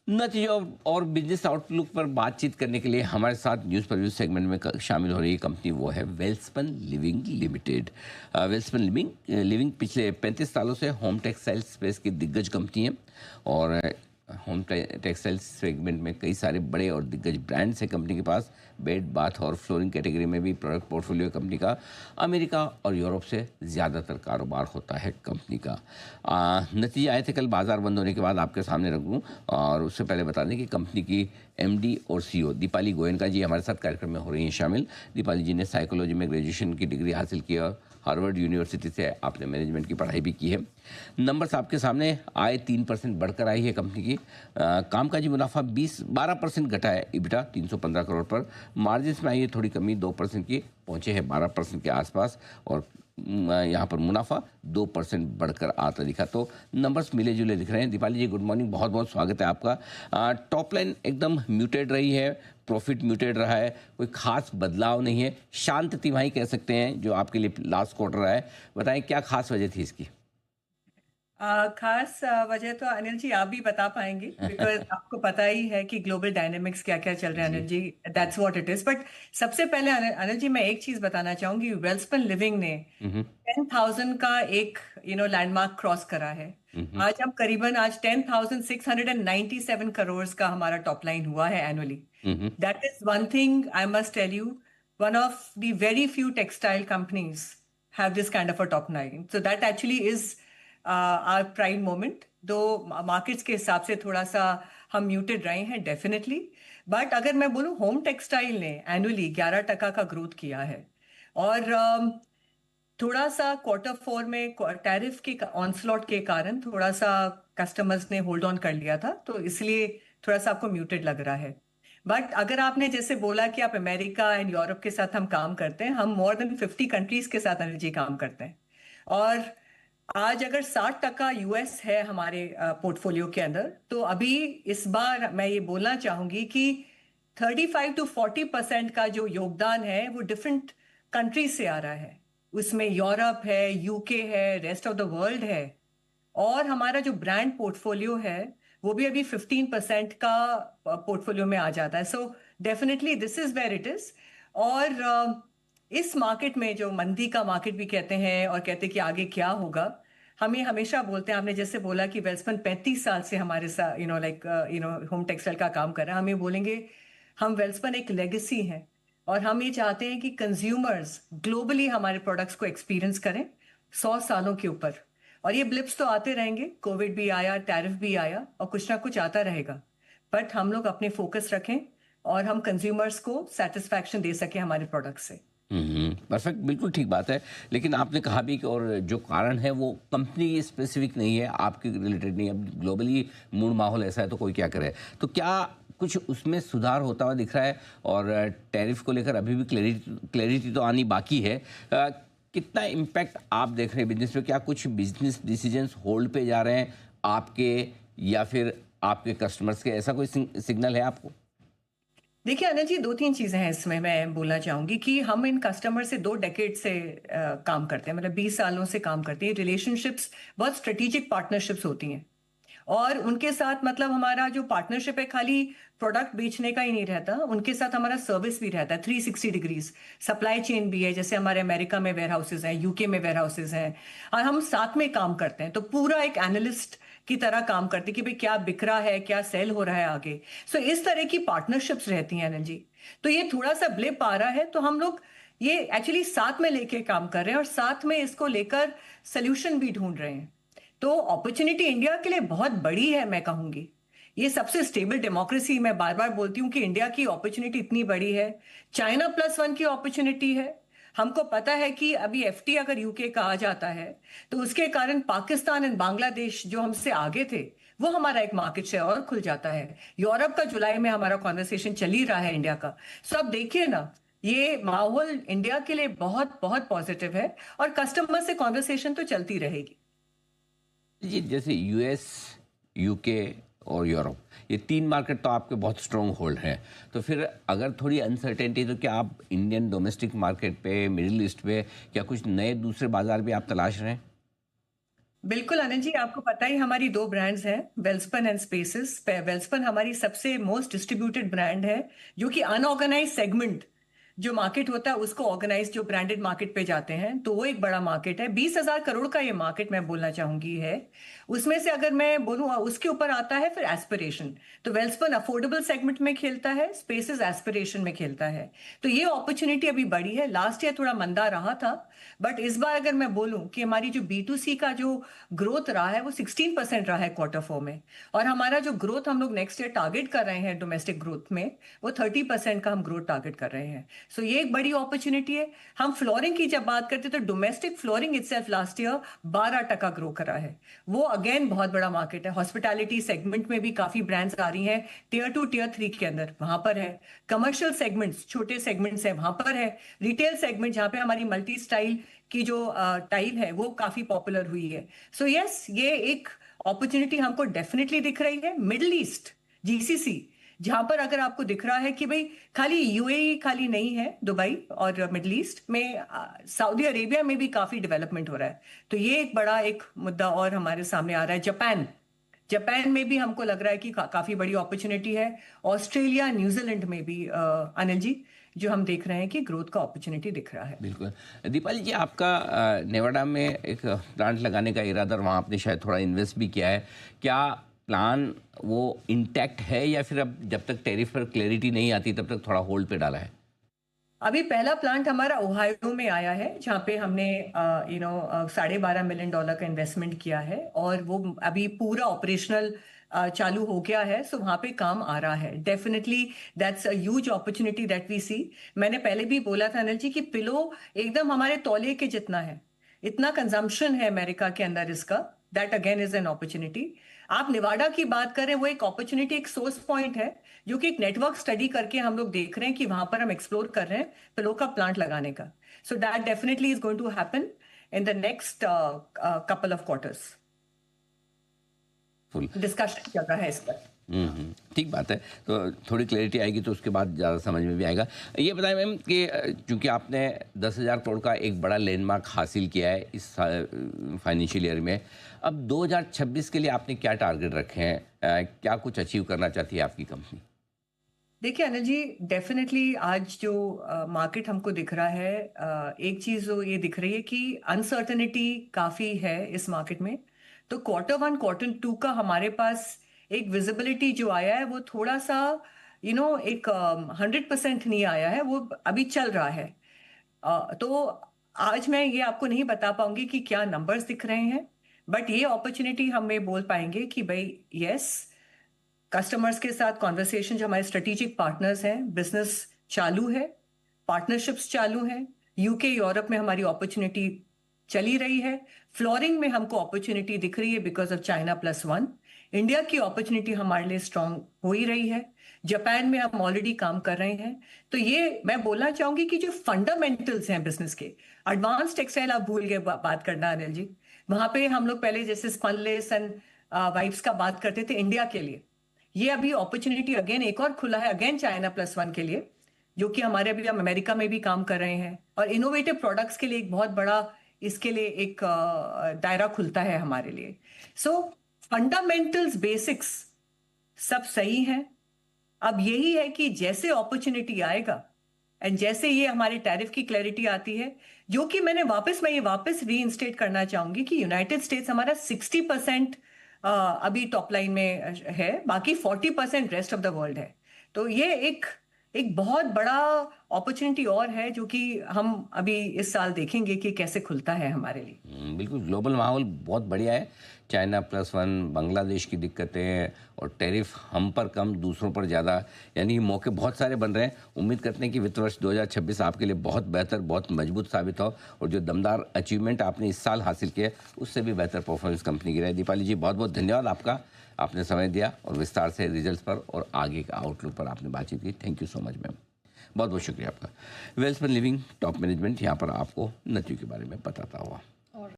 नतीजों और business outlook पर बातचीत करने के लिए हमारे साथ न्यूज़ प्रीव्यू सेगमेंट में शामिल हो रही कंपनी वो है Welspun living limited. Welspun living पिछले 35 सालों से होम टेक्सटाइल स्पेस की दिग्गज कंपनी है और होम टेक्सटाइल सेगमेंट में कई सारे बड़े और दिग्गज ब्रांड्स हैं कंपनी के पास। बेड बाथ और फ्लोरिंग कैटेगरी में भी प्रोडक्ट पोर्टफोलियो कंपनी का अमेरिका और यूरोप से ज़्यादातर कारोबार होता है कंपनी का। नतीजे आए थे कल बाजार बंद होने के बाद, आपके सामने रखूँ। और उससे पहले बता दें कि कंपनी की एमडी और सीईओ दीपाली गोयनका जी हमारे साथ कार्यक्रम में हो रही हैं शामिल। दीपाली जी ने साइकोलॉजी में ग्रेजुएशन की डिग्री हासिल की और हार्वर्ड यूनिवर्सिटी से आपने मैनेजमेंट की पढ़ाई भी की है। नंबर्स आपके सामने आए, 3% बढ़कर आई है कंपनी की। कामकाजी मुनाफा 12% घटा है, इबिटा 315 करोड़ पर। मार्जिन्स में आई है थोड़ी कमी, 2% की, पहुंचे हैं 12% के आसपास। और यहाँ पर मुनाफा 2% बढ़कर आता दिखा। तो नंबर्स मिले जुले दिख रहे हैं। दीपाली जी गुड मॉर्निंग, बहुत बहुत स्वागत है आपका। टॉप लाइन एकदम म्यूटेड रही है, प्रॉफिट म्यूटेड रहा है, कोई खास बदलाव नहीं है, शांत तिमाही कह सकते हैं जो आपके लिए लास्ट क्वार्टर रहा है। बताएं क्या खास वजह थी इसकी? खास वजह तो अनिल जी आप भी बता पाएंगे, बिकॉज आपको पता ही है कि ग्लोबल डायनेमिक्स क्या क्या चल रहा है जी। Anil ji. That's what it is. But सबसे पहले अनिल जी मैं एक चीज बताना चाहूंगी, वेल्सपन लिविंग ने हम्म 10,000 का एक लैंडमार्क क्रॉस करा है। हम्म आज हम करीबन आज 10,697 करोड़ का हमारा टॉप लाइन हुआ है annually. Hmm that is one thing I must tell you, one of the very few textile companies have this kind of a top line. So that actually is our pride moment. दो markets के हिसाब से थोड़ा सा हम muted रहे हैं definitely, but अगर मैं बोलूं होम टेक्सटाइल ने एनुअली 11% का ग्रोथ किया है। और थोड़ा सा क्वार्टर 4 में टैरिफ के ऑनस्लॉट के कारण थोड़ा सा कस्टमर्स ने होल्ड ऑन कर लिया था, तो इसलिए थोड़ा सा आपको म्यूटेड लग रहा है। बट अगर आपने जैसे बोला कि आप अमेरिका एंड यूरोप के साथ हम काम करते हैं, हम मोर देन 50 कंट्रीज के साथ एनर्जी काम करते हैं। और आज अगर 60% यूएस है हमारे पोर्टफोलियो के अंदर, तो अभी इस बार मैं ये बोलना चाहूंगी कि 35 to 40% का जो योगदान है वो डिफरेंट कंट्रीज से आ रहा है। उसमें यूरोप है, यूके है, रेस्ट ऑफ द वर्ल्ड है। और हमारा जो ब्रांड पोर्टफोलियो है वो भी अभी 15% का पोर्टफोलियो में आ जाता है। So definitely this is where it is. और इस मार्केट में जो मंदी का मार्केट भी कहते हैं और कहते हैं कि आगे क्या होगा, हमें हमेशा बोलते हैं, आपने जैसे बोला कि वेल्सपन 35 साल से हमारे साथ होम टेक्सटाइल का काम कर रहा है, हम ये बोलेंगे हम वेल्सपन एक लेगेसी है। और हम ये चाहते हैं कि कंज्यूमर्स ग्लोबली हमारे प्रोडक्ट्स को एक्सपीरियंस करें 100 सालों के ऊपर। और ये ब्लिप्स तो आते रहेंगे, कोविड भी आया, टैरिफ भी आया, और कुछ ना कुछ आता रहेगा। बट हम लोग अपने फोकस रखें और हम कंज्यूमर्स को सेटिस्फैक्शन दे सके हमारे प्रोडक्ट से। परफेक्ट, बिल्कुल ठीक बात है। लेकिन आपने कहा भी कि और जो कारण है वो कंपनी स्पेसिफिक नहीं है, आपके रिलेटेड नहीं है। अब ग्लोबली मूड माहौल ऐसा है तो कोई क्या करे। तो क्या कुछ उसमें सुधार होता हुआ दिख रहा है? और टैरिफ को लेकर अभी भी क्लैरिटी तो आनी बाकी है। कितना इम्पैक्ट आप देख रहे हैं बिजनेस पे? क्या कुछ बिजनेस डिसीजंस होल्ड पे जा रहे हैं आपके या फिर आपके कस्टमर्स के? ऐसा कोई सिग्नल है आपको? देखिए अनिल जी, 2-3 चीजें हैं इसमें मैं बोलना चाहूंगी कि हम इन कस्टमर से 2 डेकेड से काम करते हैं, मतलब 20 सालों से काम करते हैं। रिलेशनशिप्स बहुत स्ट्रेटेजिक पार्टनरशिप्स होती हैं। और उनके साथ मतलब हमारा जो पार्टनरशिप है खाली प्रोडक्ट बेचने का ही नहीं रहता, उनके साथ हमारा सर्विस भी रहता है 360 डिग्रीज। सप्लाई चेन भी है, जैसे हमारे अमेरिका में वेयर हाउसेज हैं, यूके में वेयर हाउसेज हैं, और हम साथ में काम करते हैं। तो पूरा एक एनालिस्ट की तरह काम करते हैं कि भाई क्या बिक रहा है, क्या सेल हो रहा है आगे। सो इस तरह की पार्टनरशिप्स रहती हैं अनिल जी। तो ये थोड़ा सा ब्लिप आ रहा है, तो हम लोग ये एक्चुअली साथ में लेके काम कर रहे हैं और साथ में इसको लेकर सोल्यूशन भी ढूंढ रहे हैं। तो अपॉर्चुनिटी इंडिया के लिए बहुत बड़ी है, मैं कहूंगी। ये सबसे स्टेबल डेमोक्रेसी, मैं बार बार बोलती हूँ कि इंडिया की अपॉर्चुनिटी इतनी बड़ी है। चाइना +1 की अपॉर्चुनिटी है। हमको पता है कि अभी एफटी अगर यूके का आ जाता है तो उसके कारण पाकिस्तान एंड बांग्लादेश जो हमसे आगे थे, वो हमारा एक मार्केट शेयर और खुल जाता है। यूरोप का जुलाई में हमारा कॉन्वर्सेशन चल ही रहा है इंडिया का। सो अब देखिए ना, ये माहौल इंडिया के लिए बहुत बहुत पॉजिटिव है और कस्टमर से कॉन्वर्सेशन तो चलती रहेगी। जी, जैसे यूएस, यूके और यूरोप, ये 3 मार्केट तो आपके बहुत स्ट्रॉन्ग होल्ड हैं। तो फिर अगर थोड़ी अनसर्टेनिटी, तो क्या आप इंडियन डोमेस्टिक मार्केट पे, मिडिल ईस्ट पे, क्या कुछ नए दूसरे बाजार भी आप तलाश रहे हैं? बिल्कुल आनंद जी, आपको पता ही हमारी दो ब्रांड्स हैं, वेल्सपन एंड स्पेसेस। वेल्सपन हमारी सबसे मोस्ट डिस्ट्रीब्यूटेड ब्रांड है, जो कि अनऑर्गेनाइज सेगमेंट जो मार्केट होता है उसको ऑर्गेनाइज जो ब्रांडेड मार्केट पे जाते हैं, तो वो एक बड़ा मार्केट है। 20,000 करोड़ का ये मार्केट मैं बोलना चाहूंगी है। उसमें से अगर मैं बोलूँ उसके ऊपर आता है फिर एस्पिरेशन। तो वेल्सपन अफोर्डेबल सेगमेंट में खेलता है, स्पेसेस एस्पिरेशन में खेलता है। तो ये अपॉर्चुनिटी अभी बड़ी है। लास्ट ईयर थोड़ा मंदा रहा था, बट इस बार अगर मैं बोलूं कि हमारी जो B2C का जो ग्रोथ रहा है वो 16% रहा है Q4 में। और हमारा जो ग्रोथ हम लोग नेक्स्ट ईयर टारगेट कर रहे हैं डोमेस्टिक ग्रोथ में, वो 30% का हम ग्रोथ टारगेट कर रहे हैं। सो ये एक बड़ी अपॉर्चुनिटी है। हम फ्लोरिंग की जब बात करते हैं तो domestic flooring itself last year 12% grow करा है। वो अगेन बहुत बड़ा मार्केट है। हॉस्पिटैलिटी सेगमेंट में भी काफी ब्रांड्स आ रही हैं, टियर 2 टियर 3 के अंदर वहां पर है। कमर्शियल सेगमेंट्स, छोटे सेगमेंट्स है वहां पर है। रिटेल सेगमेंट जहां पे हमारी मल्टी स्टाइल की जो टाइल है वो काफी पॉपुलर हुई है। सो यस, ये एक अपॉर्चुनिटी हमको डेफिनेटली दिख रही है। मिडिल ईस्ट, GCC, जहां पर अगर आपको दिख रहा है कि भाई खाली UAE खाली नहीं है, दुबई और मिडिल ईस्ट में सऊदी अरेबिया में भी काफी डेवलपमेंट हो रहा है। तो ये एक बड़ा एक मुद्दा और हमारे सामने आ रहा है। जापान, जापान में भी हमको लग रहा है कि काफी बड़ी अपॉर्चुनिटी है। ऑस्ट्रेलिया, न्यूजीलैंड में भी अनिल जी, जो हम देख रहे हैं कि ग्रोथ का अपॉर्चुनिटी दिख रहा है। बिल्कुल। दीपाली जी, आपका नेवाडा में एक प्लांट लगाने का इरादा, और वहाँ आपने शायद थोड़ा इन्वेस्ट भी किया है। क्या प्लान वो इंटैक्ट है, या फिर अब जब तक टैरिफ पर क्लैरिटी नहीं आती तब तक थोड़ा होल्ड पे डाला है? अभी पहला प्लांट हमारा ओहायो में आया है, जहाँ पे हमने $12.5 मिलियन का इन्वेस्टमेंट किया है, और वो अभी पूरा ऑपरेशनल चालू हो गया है। सो वहाँ पे काम आ रहा है। Definitely that's a huge opportunity that we see. मैंने पहले भी बोला था अनिल जी कि पिलो एकदम हमारे तौलिए के जितना है, इतना कंजम्पशन है अमेरिका के अंदर इसका। That again is an opportunity. आप निवाडा की बात करें, वो एक अपॉर्चुनिटी, एक सोर्स पॉइंट है, जो कि एक नेटवर्क स्टडी करके हम लोग देख रहे हैं कि वहां पर हम एक्सप्लोर कर रहे हैं पिलो का प्लांट लगाने का। So that definitely is going to happen in the next couple of quarters. Full. Discussion चल रहा है इस पर। ठीक बात है। तो थोड़ी क्लैरिटी आएगी तो उसके बाद ज़्यादा समझ में भी आएगा। ये बताएं मैम कि चूंकि आपने 10,000 करोड़ का एक बड़ा लैंडमार्क हासिल किया है इस फाइनेंशियल ईयर में, अब 2026 के लिए आपने क्या टारगेट रखे हैं? क्या कुछ अचीव करना चाहती है आपकी कंपनी? देखिए अनिल जी, डेफिनेटली आज जो मार्केट हमको दिख रहा है, एक चीज जो ये दिख रही है कि अनसर्टेनिटी काफी है इस मार्केट में। तो Q1 Q2 का हमारे पास एक विजिबिलिटी जो आया है वो थोड़ा सा एक 100% नहीं आया है, वो अभी चल रहा है। तो आज मैं ये आपको नहीं बता पाऊंगी कि क्या नंबर्स दिख रहे हैं, बट ये अपॉर्चुनिटी हमें बोल पाएंगे कि भाई यस, कस्टमर्स के साथ कॉन्वर्सेशन, जो हमारे स्ट्रेटेजिक पार्टनर्स हैं, बिजनेस चालू है, पार्टनरशिप्स चालू हैं। UK, यूरोप में हमारी अपॉर्चुनिटी चली रही है। फ्लोरिंग में हमको अपॉर्चुनिटी दिख रही है बिकॉज ऑफ China+1। इंडिया की अपॉर्चुनिटी हमारे लिए स्ट्रांग हो ही रही है। जापान में हम ऑलरेडी काम कर रहे हैं। तो ये मैं बोलना चाहूंगी कि जो फंडामेंटल्स हैं बिजनेस के, एडवांस टेक्सटाइल आप भूल गए बात करना अनिल जी। वहां पे हम लोग पहले जैसे स्पनलेस एंड वाइप्स का बात करते थे इंडिया के लिए, ये अभी अपॉर्चुनिटी अगेन एक और खुला है, अगेन China+1 के लिए, जो कि हमारे अभी हम अमेरिका में भी काम कर रहे हैं। और इनोवेटिव प्रोडक्ट्स के लिए एक बहुत बड़ा इसके लिए एक दायरा खुलता है हमारे लिए। सो फंडामेंटल्स, बेसिक्स सब सही हैं। अब यही है कि जैसे अपॉर्चुनिटी आएगा एंड जैसे ये हमारे टैरिफ की क्लैरिटी आती है, जो कि मैं ये वापस रीइंस्टेट करना चाहूंगी कि यूनाइटेड स्टेट्स हमारा 60% अभी टॉप लाइन में है, बाकी 40% रेस्ट ऑफ द वर्ल्ड है। तो ये एक एक बहुत बड़ा अपॉर्चुनिटी और है, जो कि हम अभी इस साल देखेंगे कि कैसे खुलता है हमारे लिए। बिल्कुल, ग्लोबल माहौल बहुत बढ़िया है। China+1, बांग्लादेश की दिक्कतें और टैरिफ हम पर कम, दूसरों पर ज़्यादा, यानी कि मौके बहुत सारे बन रहे हैं। उम्मीद करते हैं कि वित्त वर्ष 2026 आपके लिए बहुत बेहतर, बहुत मजबूत साबित हो, और जो दमदार अचीवमेंट आपने इस साल हासिल किए उससे भी बेहतर परफॉर्मेंस कंपनी की रहे। दीपाली जी, बहुत बहुत धन्यवाद आपका, आपने समय दिया और विस्तार से रिजल्ट पर और आगे का आउटलुक पर आपने बातचीत की। Thank you so much ma'am, बहुत बहुत शुक्रिया आपका। वेल्सपन लिविंग टॉप मैनेजमेंट यहाँ पर आपको नतीजों के बारे में बताता हुआ।